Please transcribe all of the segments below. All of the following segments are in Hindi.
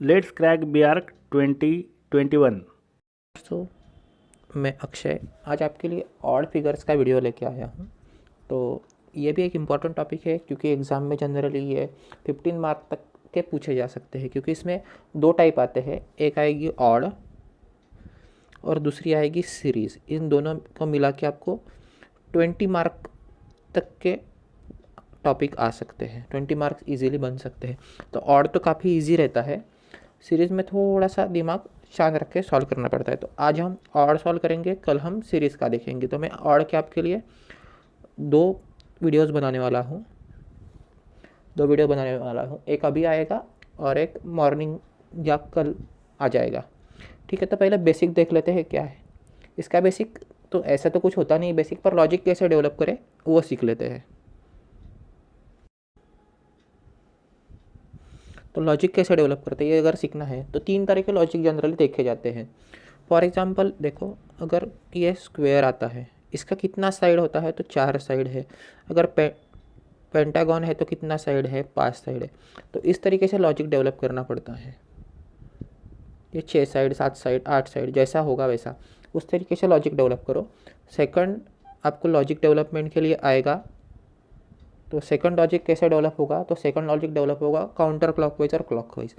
Let's crack BArch 2021। दोस्तों, मैं अक्षय आज आपके लिए ऑड फिगर्स का वीडियो लेके आया हूँ। तो ये भी एक इम्पॉर्टेंट टॉपिक है क्योंकि एग्ज़ाम में जनरली ये 15 मार्क तक के पूछे जा सकते हैं, क्योंकि इसमें दो टाइप आते हैं। एक आएगी ऑड और दूसरी आएगी सीरीज़। इन दोनों को मिला के आपको 20 मार्क तक के टॉपिक आ सकते हैं, 20 मार्क्स इजीली बन सकते हैं। तो ऑड तो काफ़ी इजी रहता है, सीरीज़ में थोड़ा सा दिमाग शांत रख के सॉल्व करना पड़ता है। तो आज हम ऑड सॉल्व करेंगे, कल हम सीरीज़ का देखेंगे। तो मैं ऑड के आपके लिए दो वीडियोस बनाने वाला हूँ, एक अभी आएगा और एक मॉर्निंग या कल आ जाएगा। ठीक है, तो पहले बेसिक देख लेते हैं क्या है इसका। बेसिक तो ऐसा तो कुछ होता नहीं बेसिक, पर लॉजिक कैसे डेवलप करें वो सीख लेते हैं। तो लॉजिक कैसे डेवलप करते हैं ये अगर सीखना है तो तीन तरह के लॉजिक जनरली देखे जाते हैं। फॉर एग्जांपल देखो, अगर ये स्क्वायर आता है, इसका कितना साइड होता है तो 4 साइड है। अगर पेंटागन है तो कितना साइड है, 5 साइड है। तो इस तरीके से लॉजिक डेवलप करना पड़ता है। ये 6 साइड, 7 साइड, 8 साइड जैसा होगा वैसा उस तरीके से लॉजिक डेवलप करो। सेकंड आपको लॉजिक डेवलपमेंट के लिए आएगा। तो सेकंड लॉजिक कैसे डेवलप होगा, तो सेकंड लॉजिक डेवलप होगा काउंटर क्लॉकवाइज और क्लॉकवाइज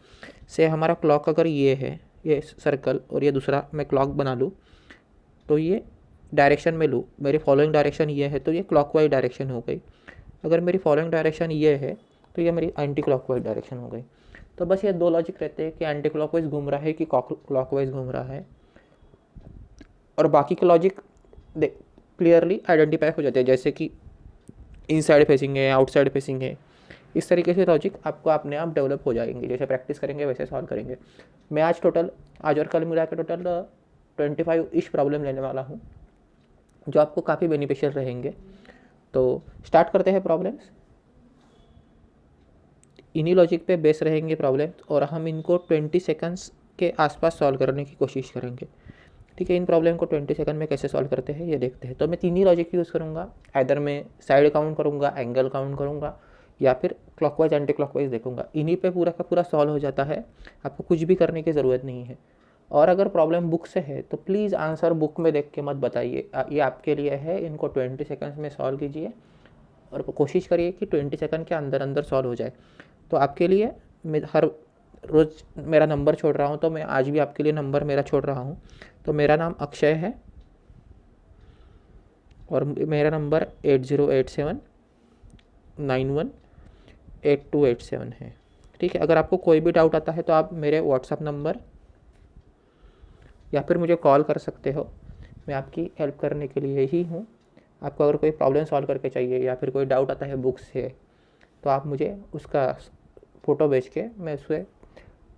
से। हमारा क्लॉक अगर ये है, ये सर्कल, और ये दूसरा मैं क्लॉक बना लूँ तो ये डायरेक्शन में लूँ, मेरी फॉलोइंग डायरेक्शन ये है तो ये क्लॉकवाइज डायरेक्शन हो गई। अगर मेरी फॉलोइंग डायरेक्शन ये है तो ये मेरी एंटी क्लॉकवाइज डायरेक्शन हो गई। तो बस ये दो लॉजिक रहते हैं कि एंटी क्लॉकवाइज घूम रहा है कि क्लॉकवाइज घूम रहा है, और बाकी के लॉजिक क्लियरली आइडेंटिफाई हो जाते हैं, जैसे कि इन साइड फेसिंग है, आउटसाइड फेसिंग है। इस तरीके से लॉजिक आपको अपने आप डेवलप हो जाएंगे, जैसे प्रैक्टिस करेंगे वैसे सॉल्व करेंगे। मैं आज और कल मिला के टोटल 25 इश प्रॉब्लम लेने वाला हूँ, जो आपको काफ़ी बेनिफिशियल रहेंगे। तो स्टार्ट करते हैं प्रॉब्लम्स। इन्हीं लॉजिक पे बेस रहेंगे प्रॉब्लम्स, और हम इनको 20 सेकंड्स के आसपास सॉल्व करने की कोशिश करेंगे। ठीक है, इन प्रॉब्लम को 20 सेकंड में कैसे सॉल्व करते हैं ये देखते हैं। तो मैं तीन ही लॉजिक यूज़ करूँगा, आइदर मैं साइड काउंट करूँगा, एंगल काउंट करूँगा, या फिर क्लॉकवाइज एंटी क्लॉकवाइज देखूँगा। इन्हीं पे पूरा का पूरा सॉल्व हो जाता है, आपको कुछ भी करने की ज़रूरत नहीं है। और अगर प्रॉब्लम बुक से है तो प्लीज़ आंसर बुक में देख के मत बताइए, ये आपके लिए है। इनको 20 सेकंड्स में सॉल्व कीजिए और कोशिश करिए कि 20 सेकंड के अंदर अंदर सॉल्व हो जाए। तो आपके लिए मैं हर रोज़ मेरा नंबर छोड़ रहा हूँ, तो मैं आज भी आपके लिए नंबर मेरा छोड़ रहा हूँ। तो मेरा नाम अक्षय है और मेरा नंबर 8087918287 है। ठीक है, अगर आपको कोई भी डाउट आता है तो आप मेरे व्हाट्सअप नंबर या फिर मुझे कॉल कर सकते हो। मैं आपकी हेल्प करने के लिए ही हूँ। आपको अगर कोई प्रॉब्लम सॉल्व करके चाहिए या फिर कोई डाउट आता है बुक से, तो आप मुझे उसका फ़ोटो भेज के मैं उसे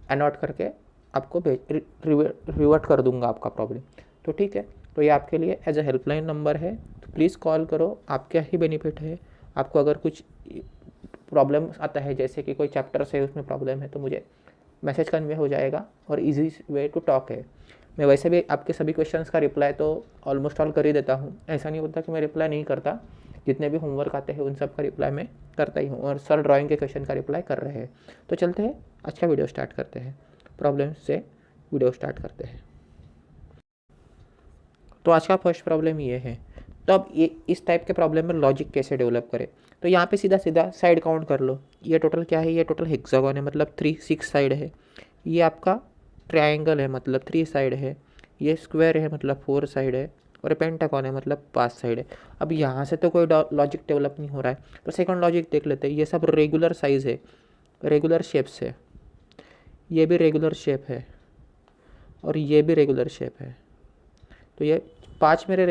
अनोट करके आपको रिवर्ट कर दूंगा आपका प्रॉब्लम। तो ठीक है, तो ये आपके लिए एज अ हेल्पलाइन नंबर है, तो प्लीज़ कॉल करो। आपका ही बेनिफिट है। आपको अगर कुछ प्रॉब्लम आता है, जैसे कि कोई चैप्टर से उसमें प्रॉब्लम है, तो मुझे मैसेज कन्वे हो जाएगा और इजी वे टू टॉक है। मैं वैसे भी आपके सभी क्वेश्चंस का रिप्लाई तो ऑलमोस्ट ऑल कर ही देता हूँ। ऐसा नहीं होता कि मैं रिप्लाई नहीं करता। जितने भी होमवर्क आते हैं उन सब का रिप्लाई मैं करता ही हूँ, और सर ड्राइंग के क्वेश्चन का रिप्लाई कर रहे हैं। तो चलते हैं, आज का वीडियो स्टार्ट करते हैं। प्रॉब्लम से वीडियो स्टार्ट करते हैं। तो आज का फर्स्ट प्रॉब्लम ये है। तो अब ये इस टाइप के प्रॉब्लम में लॉजिक कैसे डेवलप करें, तो यहाँ पे सीधा सीधा साइड काउंट कर लो। ये टोटल क्या है, ये टोटल हेक्सागन है, मतलब 6 साइड है। ये आपका ट्रायंगल है, मतलब 3 साइड है। ये स्क्वायर है, मतलब 4 साइड है। और पेंटागन है, मतलब 5 साइड है। अब यहाँ से तो कोई लॉजिक डेवलप नहीं हो रहा है, तो सेकंड लॉजिक देख लेते हैं। ये सब रेगुलर साइज़ है, रेगुलर शेप्स है। ये भी रेगुलर शेप है और ये भी रेगुलर शेप है। तो ये 3 मेरे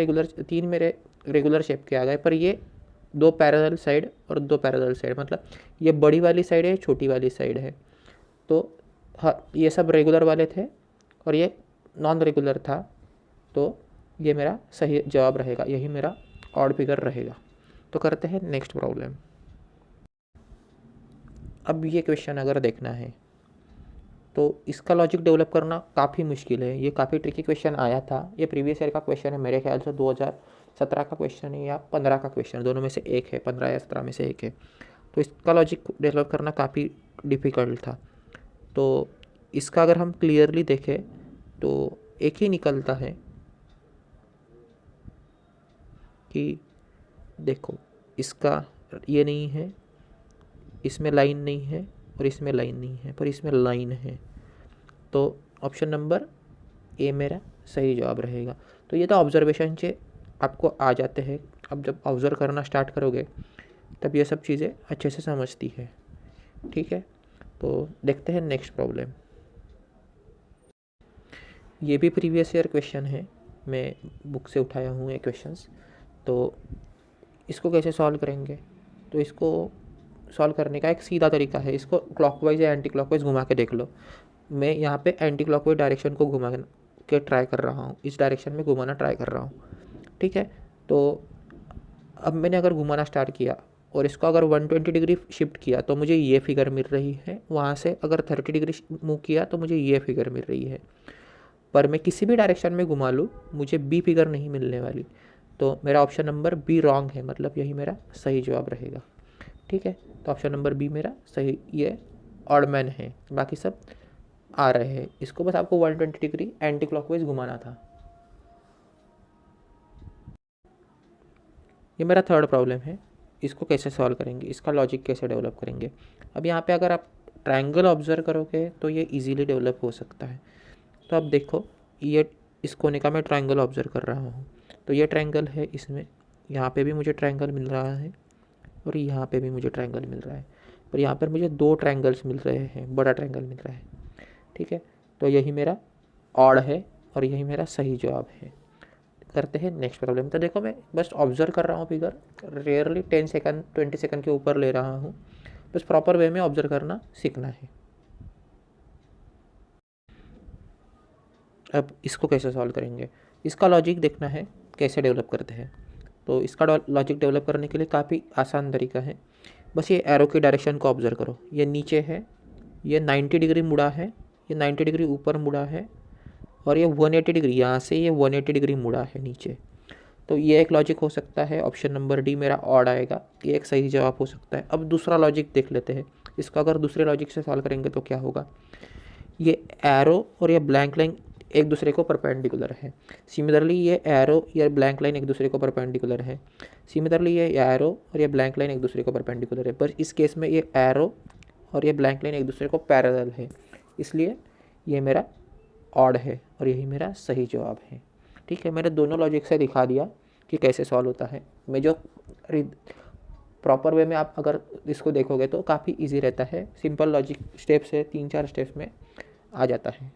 रेगुलर शेप के आ गए, पर ये 2 पैरेलल साइड और 2 पैरेलल साइड, मतलब ये बड़ी वाली साइड है, छोटी वाली साइड है। तो हाँ, ये सब रेगुलर वाले थे और ये नॉन रेगुलर था। तो ये मेरा सही जवाब रहेगा, यही मेरा ऑड फिगर रहेगा। तो करते हैं नेक्स्ट प्रॉब्लम। अब ये क्वेश्चन अगर देखना है तो इसका लॉजिक डेवलप करना काफ़ी मुश्किल है। ये काफ़ी ट्रिकी क्वेश्चन आया था। ये प्रीवियस ईयर का क्वेश्चन है, मेरे ख्याल से 2017 का क्वेश्चन है या 15 का क्वेश्चन, दोनों में से एक है, 15 या 17 में से एक है। तो इसका लॉजिक डेवलप करना काफ़ी डिफ़िकल्ट था। तो इसका अगर हम क्लियरली देखें तो एक ही निकलता है कि देखो इसका ये नहीं है, इसमें लाइन नहीं है और इसमें लाइन नहीं है, पर इसमें लाइन है। तो ऑप्शन नंबर ए मेरा सही जवाब रहेगा। तो ये तो ऑब्जर्वेशन से आपको आ जाते हैं। अब जब ऑब्जर्व करना स्टार्ट करोगे तब ये सब चीज़ें अच्छे से समझती है। ठीक है, तो देखते हैं नेक्स्ट प्रॉब्लम। ये भी प्रीवियस ईयर क्वेश्चन है, मैं बुक से उठाया हूँ ये क्वेश्चंस। तो इसको कैसे सॉल्व करेंगे? तो इसको सॉल्व करने का एक सीधा तरीका है, इसको क्लॉकवाइज या एंटी क्लॉकवाइज घुमा के देख लो। मैं यहाँ पे एंटी क्लॉकवाइज डायरेक्शन को घुमा के ट्राई कर रहा हूँ, इस डायरेक्शन में घुमाना ट्राई कर रहा हूँ। ठीक है, तो अब मैंने अगर घुमाना स्टार्ट किया और इसको अगर 120 डिग्री शिफ्ट किया तो मुझे ये फिगर मिल रही है। वहाँ से अगर 30 डिग्री मूव किया तो मुझे ये फिगर मिल रही है। पर मैं किसी भी डायरेक्शन में घुमा लूँ मुझे बी फिगर नहीं मिलने वाली। तो मेरा ऑप्शन नंबर बी रॉन्ग है, मतलब यही मेरा सही जवाब रहेगा। ठीक है, तो ऑप्शन नंबर बी मेरा सही, ये ऑड मैन है, बाकी सब आ रहे हैं। इसको बस आपको 120 डिग्री एंटी क्लॉकवाइज घुमाना था। ये मेरा थर्ड प्रॉब्लम है, इसको कैसे सॉल्व करेंगे, इसका लॉजिक कैसे डेवलप करेंगे। अब यहाँ पे अगर आप ट्रायंगल ऑब्जर्व करोगे तो ये इजीली डेवलप हो सकता है। तो अब देखो, ये इस कोने का मैं ट्रायंगल ऑब्जर्व कर रहा हूँ। तो ये ट्रायंगल है, इसमें यहाँ पे भी मुझे ट्रायंगल मिल रहा है और यहाँ पे भी मुझे ट्रायंगल मिल रहा है, पर यहाँ पर मुझे दो ट्रायंगल्स मिल रहे हैं, बड़ा ट्रायंगल मिल रहा है। ठीक है, तो यही मेरा ऑड है और यही मेरा सही जवाब है। करते हैं नेक्स्ट प्रॉब्लम। तो देखो, मैं बस ऑब्जर्व कर रहा हूँ फिगर, रेयरली 10 सेकंड 20 सेकंड के ऊपर ले रहा हूँ। बस प्रॉपर वे में ऑब्जर्व करना सीखना है। अब इसको कैसे सॉल्व करेंगे, इसका लॉजिक देखना है कैसे डेवलप करते हैं। तो इसका लॉजिक डेवलप करने के लिए काफ़ी आसान तरीका है। बस ये एरो की डायरेक्शन को ऑब्जर्व करो, ये नीचे है, ये 90 डिग्री मुड़ा है, ये 90 डिग्री ऊपर मुड़ा है और ये 180 डिग्री, यहाँ से ये 180 डिग्री मुड़ा है नीचे। तो ये एक लॉजिक हो सकता है, ऑप्शन नंबर डी मेरा ऑड आएगा, ये एक सही जवाब हो सकता है। अब दूसरा लॉजिक देख लेते हैं, इसका अगर दूसरे लॉजिक से सॉल्व करेंगे तो क्या होगा। ये एरो और ये ब्लैंक लाइन एक दूसरे को परपेंडिकुलर है। सिमिलरली ये एरो या ब्लैंक लाइन एक दूसरे को परपेंडिकुलर है। सिमिलरली ये एरो और ये ब्लैंक लाइन एक दूसरे को परपेंडिकुलर है, पर इस केस में ये एरो और ये ब्लैंक लाइन एक दूसरे को पैरेलल है, इसलिए ये मेरा ऑड है और यही मेरा सही जवाब है। ठीक है, मैंने दोनों लॉजिक से दिखा दिया कि कैसे सॉल्व होता है। मैं जो प्रॉपर वे में आप अगर इसको देखोगे तो काफ़ी इजी रहता है, सिंपल लॉजिक स्टेप से 3-4 स्टेप्स में आ जाता है।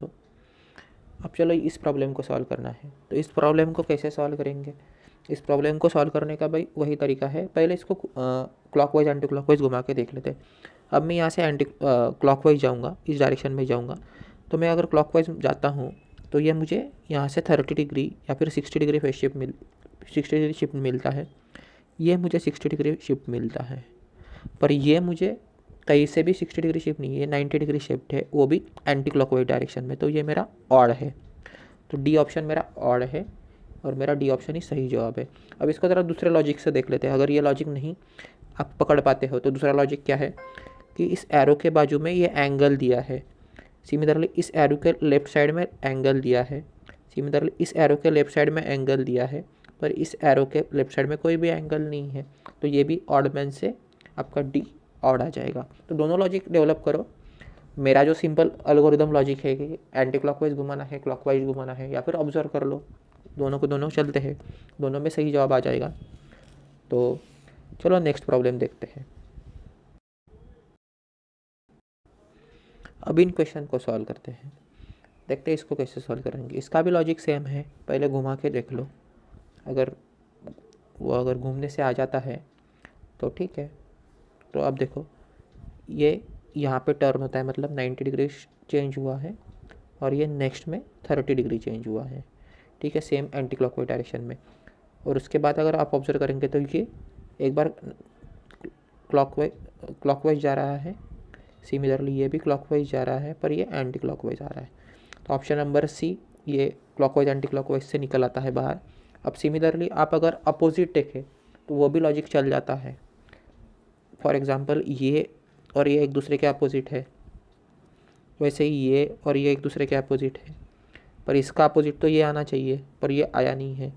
तो अब चलो इस प्रॉब्लम को सॉल्व करना है। तो इस प्रॉब्लम को कैसे सॉल्व करेंगे, इस प्रॉब्लम को सॉल्व करने का भाई वही तरीका है, पहले इसको क्लॉकवाइज एंटी क्लॉकवाइज घुमा के देख लेते हैं। अब मैं यहाँ से एंटी क्लॉकवाइज जाऊँगा, इस डायरेक्शन में जाऊँगा। तो मैं अगर क्लॉकवाइज जाता हूँ तो ये मुझे यहाँ से 30 डिग्री या फिर 60 degree phase shift 60 degree shift मिलता है। ये मुझे 60 डिग्री शिफ्ट मिलता है, पर ये मुझे कहीं से भी 60 डिग्री शिफ्ट नहीं है, ये 90 डिग्री शिफ्ट है, वो भी एंटी क्लॉकवाइज डायरेक्शन में। तो ये मेरा ऑड है, तो डी ऑप्शन मेरा ऑड है और मेरा डी ऑप्शन ही सही जवाब है। अब इसको ज़रा दूसरे लॉजिक से देख लेते हैं। अगर ये लॉजिक नहीं आप पकड़ पाते हो तो दूसरा लॉजिक क्या है कि इस एरो के बाजू में ये एंगल दिया है, सिमिलरली इस एरो के लेफ्ट साइड में एंगल दिया है, सिमिलरली इस एरो के लेफ्ट साइड में एंगल दिया है, पर इस एरो के लेफ्ट साइड में कोई भी एंगल नहीं है। तो ये भी ऑड मैन से आपका डी ऑड आ जाएगा। तो दोनों लॉजिक डेवलप करो। मेरा जो सिंपल एल्गोरिदम लॉजिक है कि एंटी क्लॉकवाइज घुमाना है, क्लॉकवाइज घुमाना है, या फिर ऑब्जर्व कर लो, दोनों को दोनों चलते हैं, दोनों में सही जवाब आ जाएगा। तो चलो नेक्स्ट प्रॉब्लम देखते हैं। अब इन क्वेश्चन को सॉल्व करते हैं, देखते हैं इसको कैसे सॉल्व करेंगे। इसका भी लॉजिक सेम है, पहले घुमा के देख लो, अगर घूमने से आ जाता है तो ठीक है। तो अब देखो, ये यहाँ पे टर्न होता है, मतलब 90 डिग्री चेंज हुआ है और ये नेक्स्ट में 30 डिग्री चेंज हुआ है। ठीक है, सेम एंटी क्लॉकवाइज डायरेक्शन में। और उसके बाद अगर आप ऑब्जर्व करेंगे तो ये एक बार क्लॉकवाइज जा रहा है, सिमिलरली ये भी क्लॉकवाइज जा रहा है, पर ये एंटी क्लॉकवाइज आ रहा है। तो ऑप्शन नंबर सी, ये क्लॉकवाइज एंटी क्लॉकवाइज से निकल आता है बाहर। अब सिमिलरली आप अगर अपोजिट देखें तो वो भी लॉजिक चल जाता है। फॉर एग्जांपल ये और ये एक दूसरे के अपोजिट है, वैसे ही ये और ये एक दूसरे के अपोजिट है, पर इसका अपोजिट तो ये आना चाहिए, पर ये आया नहीं है।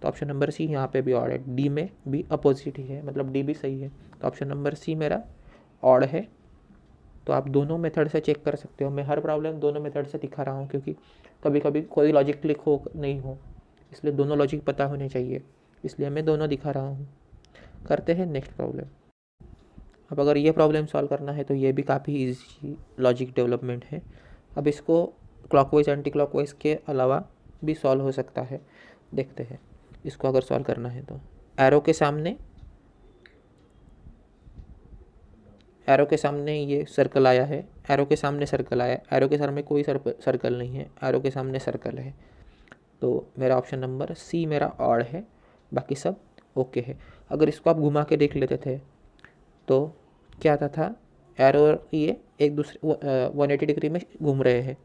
तो ऑप्शन नंबर सी यहाँ पे भी ऑड है। डी में भी अपोजिट ही है, मतलब डी भी सही है। तो ऑप्शन नंबर सी मेरा ऑड है। तो आप दोनों मेथड से चेक कर सकते हो। मैं हर प्रॉब्लम दोनों मेथड से दिखा रहा हूँ, क्योंकि कभी कभी कोई लॉजिक क्लिक हो नहीं हो, इसलिए दोनों लॉजिक पता होने चाहिए, इसलिए मैं दोनों दिखा रहा हूँ। करते हैं नेक्स्ट प्रॉब्लम। अब अगर ये प्रॉब्लम सॉल्व करना है तो ये भी काफ़ी इजी लॉजिक डेवलपमेंट है। अब इसको क्लॉकवाइज एंटी क्लॉकवाइज के अलावा भी सॉल्व हो सकता है। देखते हैं इसको अगर सॉल्व करना है तो एरो के सामने ये सर्कल आया है, एरो के सामने सर्कल आया, एरो के सामने कोई सर्कल नहीं है, एरो के सामने सर्कल है। तो मेरा ऑप्शन नंबर सी मेरा ऑड है, बाकी सब ओके है। अगर इसको आप घुमा के देख लेते थे तो क्या आता था, एरो ये एक दूसरे 180 डिग्री में घूम रहे हैं,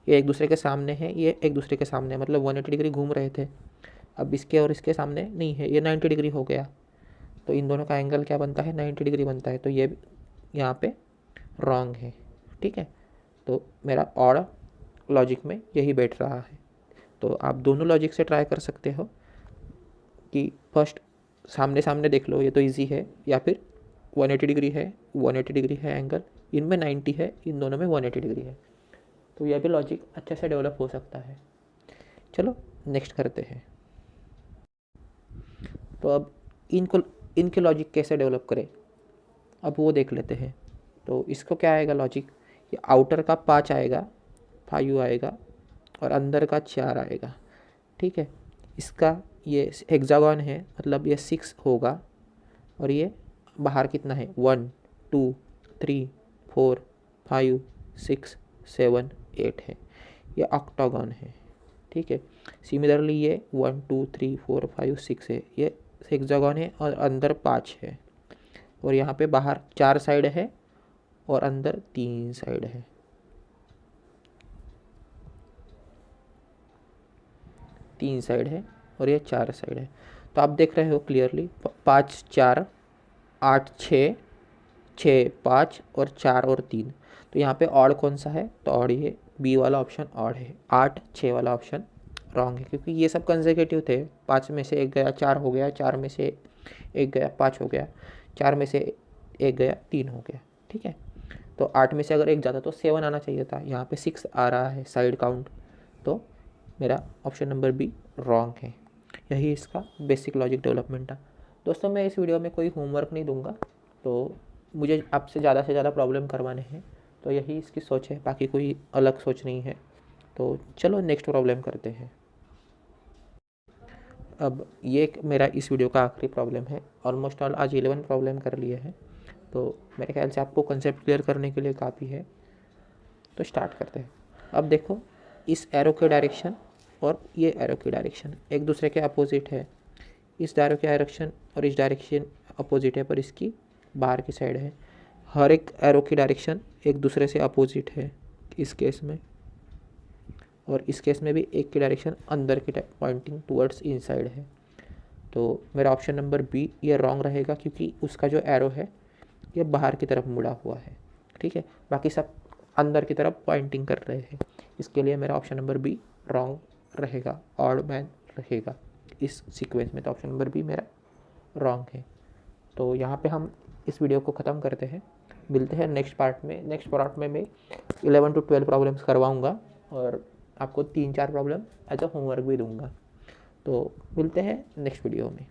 ये एक दूसरे के सामने है, ये एक दूसरे के सामने, मतलब 180 डिग्री घूम रहे थे। अब इसके और इसके सामने नहीं है, ये 90 डिग्री हो गया, तो इन दोनों का एंगल क्या बनता है, 90 डिग्री बनता है। तो ये यहाँ पे रॉन्ग है, ठीक है। तो मेरा ऑड लॉजिक में यही बैठ रहा है। तो आप दोनों लॉजिक से ट्राई कर सकते हो कि फर्स्ट सामने सामने देख लो, ये तो इजी है, या फिर 180 डिग्री है, 180 डिग्री है एंगल, इनमें 90 है, इन दोनों में 180 डिग्री है। तो यह भी लॉजिक अच्छे से डेवलप हो सकता है। चलो नेक्स्ट करते हैं। तो अब इनके लॉजिक कैसे डेवलप करें, अब वो देख लेते हैं। तो इसको क्या आएगा लॉजिक, ये आउटर का 5 आएगा, 5 आएगा, और अंदर का 4 आएगा, ठीक है। इसका ये हेक्सागन है, मतलब ये 6 होगा, और ये बाहर कितना है, 1 2 3 4 5 6 7 8 है, ये ऑक्टागन है, ठीक है। सिमिलरली ये 1 2 3 4 5 6 है, ये हेक्सागन है, और अंदर 5 है, और यहाँ पे बाहर 4 साइड है और अंदर 3 साइड है। 3 साइड है और ये 4 साइड है। तो आप देख रहे हो क्लियरली, 5 4 8 6 6 5 और 4 और 3। तो यहाँ पे ऑड कौन सा है, तो ऑड ये बी वाला ऑप्शन ऑड है, 8 6 वाला ऑप्शन रॉन्ग है, क्योंकि ये सब कंसेक्यूटिव थे। 5 में से एक गया 4 हो गया, 4 में से एक गया 5 हो गया, 4 में से एक गया 3 हो गया, ठीक है। तो 8 में से अगर एक जाता तो 7 आना चाहिए था, यहाँ पे 6 आ रहा है साइड काउंट। तो मेरा ऑप्शन नंबर बी रॉन्ग है। यही इसका बेसिक लॉजिक डेवलपमेंट था। दोस्तों मैं इस वीडियो में कोई होमवर्क नहीं दूंगा, तो मुझे आपसे ज़्यादा से ज़्यादा प्रॉब्लम करवाने हैं, तो यही इसकी सोच है, बाकी कोई अलग सोच नहीं है। तो चलो नेक्स्ट प्रॉब्लम करते हैं। अब ये मेरा इस वीडियो का आखिरी प्रॉब्लम है। ऑलमोस्ट ऑल आज 11 प्रॉब्लम कर लिए हैं, तो मेरे ख्याल से आपको कंसेप्ट क्लियर करने के लिए काफ़ी है। तो स्टार्ट करते हैं। अब देखो, इस एरो के डायरेक्शन और ये एरो की डायरेक्शन एक दूसरे के अपोजिट है। इस एरो की डायरेक्शन और इस डायरेक्शन अपोजिट है, पर इसकी बाहर की साइड है। हर एक एरो की डायरेक्शन एक दूसरे से अपोजिट है इस केस में, और इस केस में भी एक की डायरेक्शन अंदर की पॉइंटिंग टूवर्ड्स इनसाइड है। तो मेरा ऑप्शन नंबर बी ये रॉन्ग रहेगा, क्योंकि उसका जो एरो है ये बाहर की तरफ मुड़ा हुआ है, ठीक है। बाकी सब अंदर की तरफ पॉइंटिंग कर रहे हैं, इसके लिए मेरा ऑप्शन नंबर बी रॉन्ग रहेगा, ऑड मैन रहेगा इस सीक्वेंस में। तो ऑप्शन नंबर बी मेरा रॉन्ग है। तो यहाँ पे हम इस वीडियो को ख़त्म करते हैं। मिलते हैं नेक्स्ट पार्ट में। नेक्स्ट पार्ट में मैं 11 to 12 प्रॉब्लम्स करवाऊँगा, और आपको 3-4 प्रॉब्लम एज अ होमवर्क भी दूंगा। तो मिलते हैं नेक्स्ट वीडियो में।